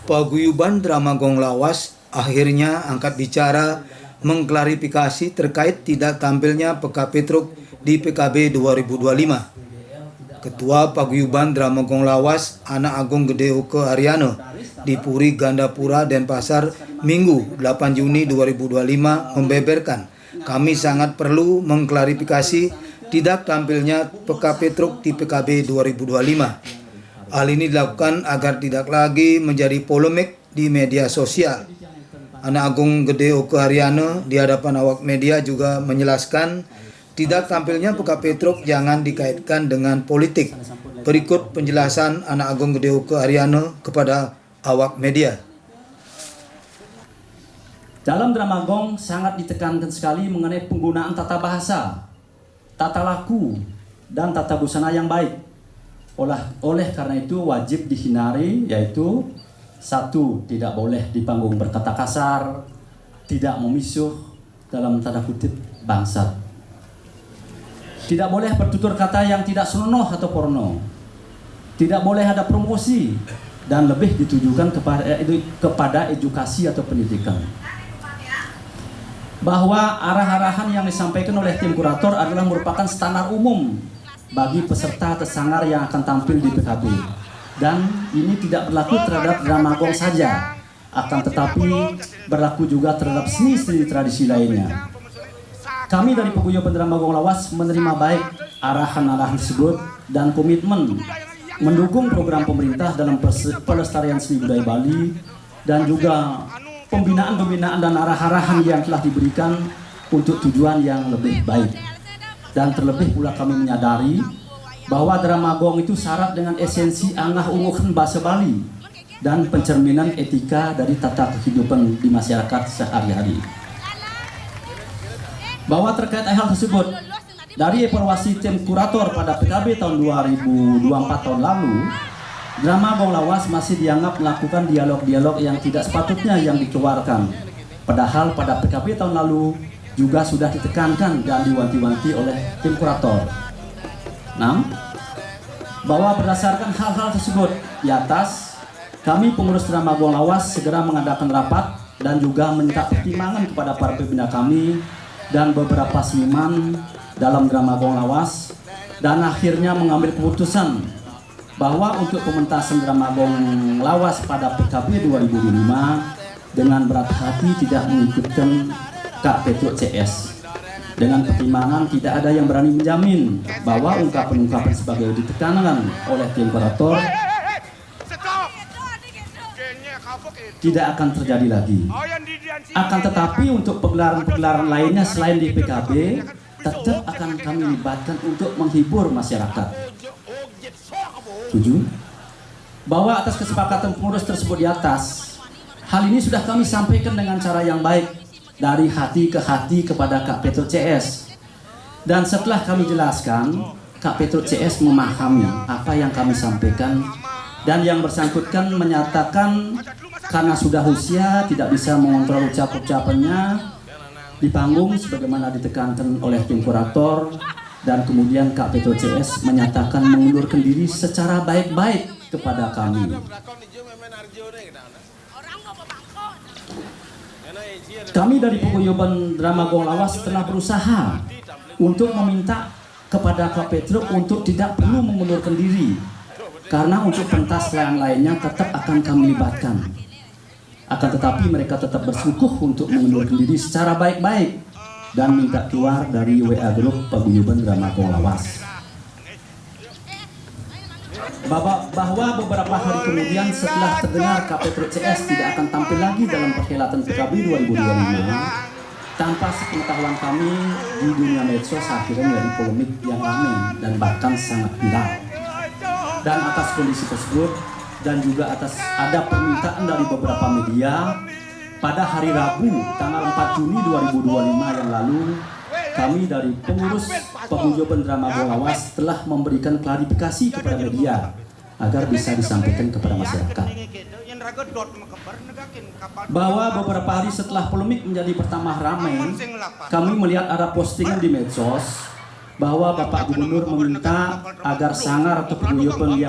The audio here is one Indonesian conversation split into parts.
Paguyuban Drama Gong Lawas akhirnya angkat bicara mengklarifikasi terkait tidak tampilnya PK Petruk di PKB 2025. Ketua Paguyuban Drama Gong Lawas, Anak Agung Gede Uke Haryono di Puri Gandapura, Denpasar, Minggu 8 Juni 2025 membeberkan, kami sangat perlu mengklarifikasi tidak tampilnya PK Petruk di PKB 2025. Hal ini dilakukan agar tidak lagi menjadi polemik di media sosial. Anak Agung Gede Uke Haryono di hadapan awak media juga menjelaskan tidak tampilnya PK Petruk jangan dikaitkan dengan politik. Berikut penjelasan Anak Agung Gede Uke Haryono kepada awak media. Dalam drama gong sangat ditekankan sekali mengenai penggunaan tata bahasa, tata laku, dan tata busana yang baik. Oleh karena itu wajib dihindari, yaitu 1. Tidak boleh di panggung berkata kasar, tidak memisuh dalam tanda kutip bangsat. Tidak boleh bertutur kata yang tidak senonoh atau porno. Tidak boleh ada promosi dan lebih ditujukan kepada edukasi atau pendidikan. Bahwa arah-arahan yang disampaikan oleh tim kurator adalah merupakan standar umum bagi peserta tersanggar yang akan tampil di PKB, dan ini tidak berlaku terhadap drama gong saja, akan tetapi berlaku juga terhadap seni-seni tradisi lainnya. Kami dari Paguyuban Drama Gong Lawas menerima baik arahan-arahan tersebut dan komitmen mendukung program pemerintah dalam pelestarian seni budaya Bali dan juga pembinaan-pembinaan dan arah-arahan yang telah diberikan untuk tujuan yang lebih baik. Dan terlebih pula kami menyadari bahwa drama gong itu syarat dengan esensi angah unguhan bahasa Bali dan pencerminan etika dari tata kehidupan di masyarakat sehari-hari. Bahwa terkait hal tersebut, dari evaluasi tim kurator pada PKB tahun 2024 tahun lalu, drama gong Lawas masih dianggap melakukan dialog-dialog yang tidak sepatutnya yang dikeluarkan. Padahal pada PKB tahun lalu juga sudah ditekankan dan diwanti-wanti oleh tim kurator. 6. Bahwa berdasarkan hal-hal tersebut di atas, kami pengurus drama gong Lawas segera mengadakan rapat dan juga minta pertimbangan kepada para pembina kami dan beberapa seniman dalam drama gong Lawas, dan akhirnya mengambil keputusan bahwa untuk pementasan drama gong Lawas pada PKB 2025 dengan berat hati tidak mengikutkan Kak Petruk CS. Dengan pertimbangan tidak ada yang berani menjamin bahwa ungkapan-ungkapan sebagai ditekankan oleh tim kurator tidak akan terjadi lagi. Akan tetapi untuk pegelaran-pegelaran lainnya selain di PKB tetap akan kami libatkan untuk menghibur masyarakat. 7. Bahwa atas kesepakatan pengurus tersebut di atas, hal ini sudah kami sampaikan dengan cara yang baik dari hati ke hati kepada Kak Petruk CS. Dan setelah kami jelaskan, Kak Petruk CS memahami apa yang kami sampaikan, dan yang bersangkutan menyatakan karena sudah usia tidak bisa mengontrol ucapannya di panggung sebagaimana ditekankan oleh tim kurator, dan kemudian Kak Petruk CS menyatakan mengundurkan diri secara baik-baik kepada kami. Kami dari Paguyuban Drama Gong Lawas telah berusaha untuk meminta kepada Kak Petruk untuk tidak perlu mengundurkan diri, karena untuk pentas lainnya tetap akan kami libatkan. Akan tetapi mereka tetap bersikukuh untuk mengundurkan diri secara baik-baik dan minta keluar dari WA Group Paguyuban Drama Gong Lawas. Bahwa beberapa hari kemudian setelah terdengar Kak Petruk CS tidak akan tampil lagi dalam perhelatan PKB 2025, tanpa sepengetahuan kami di dunia medsos akhirnya menjadi polemik yang ramai dan bahkan sangat viral. Dan atas kondisi tersebut dan juga atas ada permintaan dari beberapa media, pada hari Rabu tanggal 4 Juni 2025 yang lalu, kami dari pengurus Paguyuban Drama Gong Lawas telah memberikan klarifikasi kepada media agar bisa disampaikan kepada masyarakat. Bahwa beberapa hari setelah polemik menjadi pertama ramai, kami melihat ada postingan di medsos bahwa Bapak Gubernur meminta agar sanggar atau paguyuban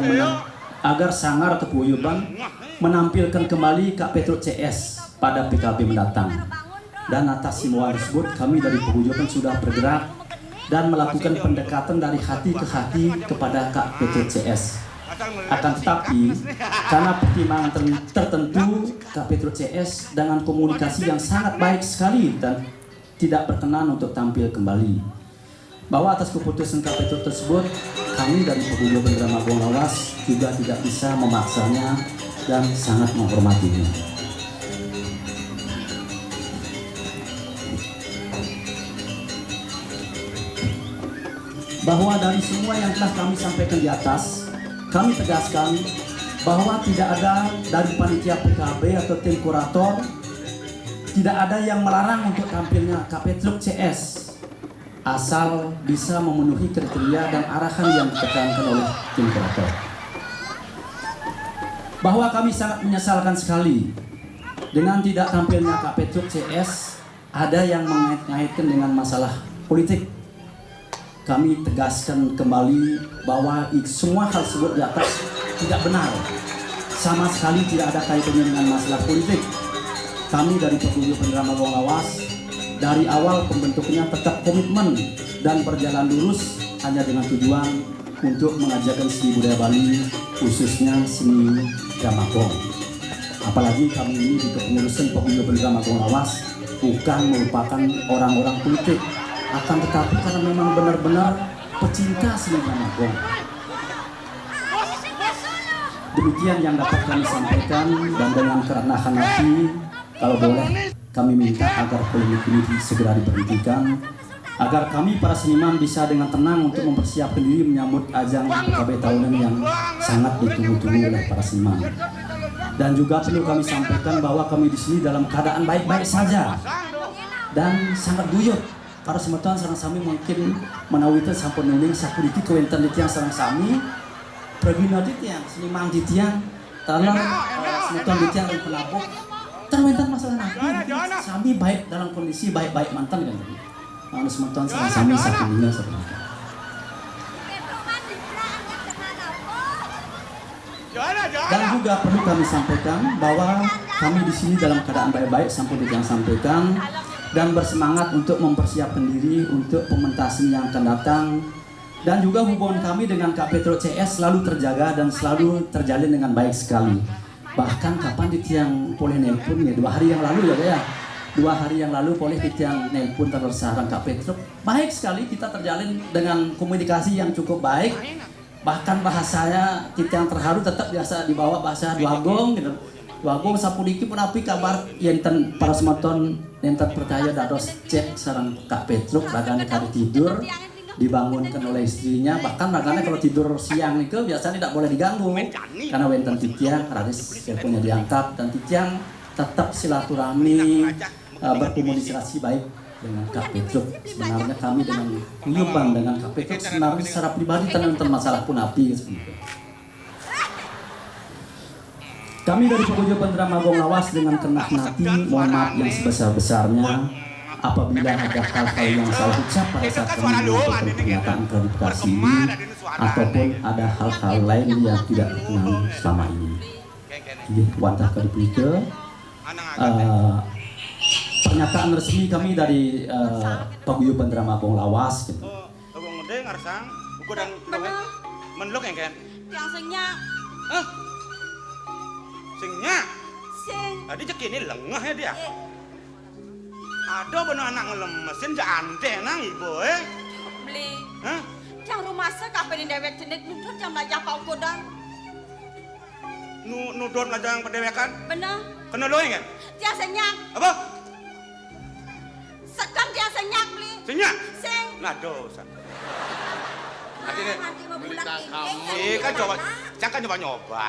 menampilkan kembali Kak Petruk CS pada PKB mendatang. Dan atas himbauan tersebut kami dari paguyuban sudah bergerak dan melakukan pendekatan dari hati ke hati kepada Kak Petruk CS. Akan tetapi karena pertimbangan tertentu Kak Petruk CS dengan komunikasi yang sangat baik sekali dan tidak berkenan untuk tampil kembali. Bahwa atas keputusan Kak Petruk tersebut, kami dari paguyuban Drama Gong Lawas juga tidak bisa memaksanya dan sangat menghormatinya. Bahwa dari semua yang telah kami sampaikan di atas, kami tegaskan bahwa tidak ada dari panitia PKB atau tim kurator, tidak ada yang melarang untuk tampilnya Kak Petruk CS, asal bisa memenuhi kriteria dan arahan yang ditekankan oleh tim kurator. Bahwa kami sangat menyesalkan sekali dengan tidak tampilnya Kak Petruk CS, ada yang mengait-ngaitkan dengan masalah politik. Kami tegaskan kembali bahwa semua hal tersebut di atas tidak benar. Sama sekali tidak ada kaitannya dengan masalah politik. Kami dari paguyuban Drama Gong Lawas dari awal pembentuknya tetap komitmen dan berjalan lurus hanya dengan tujuan untuk mengajarkan seni budaya Bali, khususnya seni drama gong. Apalagi kami ini di kepengurusan paguyuban Drama Gong Lawas bukan merupakan orang-orang politik, akan tetapi karena memang benar-benar pecinta seni drama gong. Demikian yang dapat kami sampaikan, dan dengan kerendahan hati, kalau boleh kami minta agar polemik ini segera diberhentikan, agar kami para seniman bisa dengan tenang untuk mempersiapkan diri menyambut ajang PKB tahunan yang sangat ditunggu-tunggu oleh para seniman. Dan juga perlu kami sampaikan bahwa kami di sini dalam keadaan baik-baik saja dan sangat guyup. Para semeton sareng sami mungkin menawikan sampun nuning sakuriki kewenten titiang sareng sami pragina titiang seniman titiang talang semeton titiang dan pelabuk terwenten masalah nabi sami baik dalam kondisi baik-baik mantan kan. Anu semeton sareng sami sakurina sareng. Dan juga perlu kami sampaikan bahwa kami di sini dalam keadaan baik-baik sampun titiang sampaikan dan bersemangat untuk mempersiapkan diri untuk pementasan yang akan datang, dan juga hubungan kami dengan Kak Petruk CS selalu terjaga dan selalu terjalin dengan baik sekali. Bahkan kapan ditiang boleh nelpon ya 2 hari yang lalu ya 2 hari yang lalu boleh ditiang nelpon terus sarang Kak Petruk, baik sekali kita terjalin dengan komunikasi yang cukup baik. Bahkan bahasanya titiang terharu tetap biasa dibawa bahasa Duagong gitu. Duagong sapuliki pun api kabar yenten para semeton yenten percaya dados cek sarang Kak Petruk ragane kali tidur dibangunkan oleh istrinya, bahkan ragane kalau tidur siang itu biasanya tidak boleh diganggu karena wenten titiang radis teleponnya diangkat, dan titiang tetap silaturahmi berkomunikasi baik dengan Kak Petruk. Sebenarnya kami dengan kuyuban dengan Kak Petruk sebenarnya secara pribadi tentang masalah pun api seperti itu. Kami dari paguyuban Drama Gong Lawas dengan kerendahan hati mohon maaf yang sebesar-besarnya apabila ada hal-hal yang salah ucap pada saat kami menyampaikan pernyataan klarifikasi ini, ataupun ada hal-hal lain yang tidak berkenan selama ini. Wantah klarifikasi pernyataan resmi kami dari paguyuban Drama Gong Lawas gitu. Gong gede ngarsang, buku dan menluk yang kan? Yang senyak. Singnya, Sing. tadi cek ini lengah ya dia. Ada benar anak ngelemesin jante nang ibu Beli. Hah? Yang rumah saya kapan dewek jenis nudut yang belajar pau kodang. Nudon aja yang pendewekan. Bener. Kena lo yang kan? Yang senyak. Apa? Sekam yang senyak beli. Singnya? Sing. Nah dosa. Nanti mau pulang ini. Kan coba, jangan coba nyoba.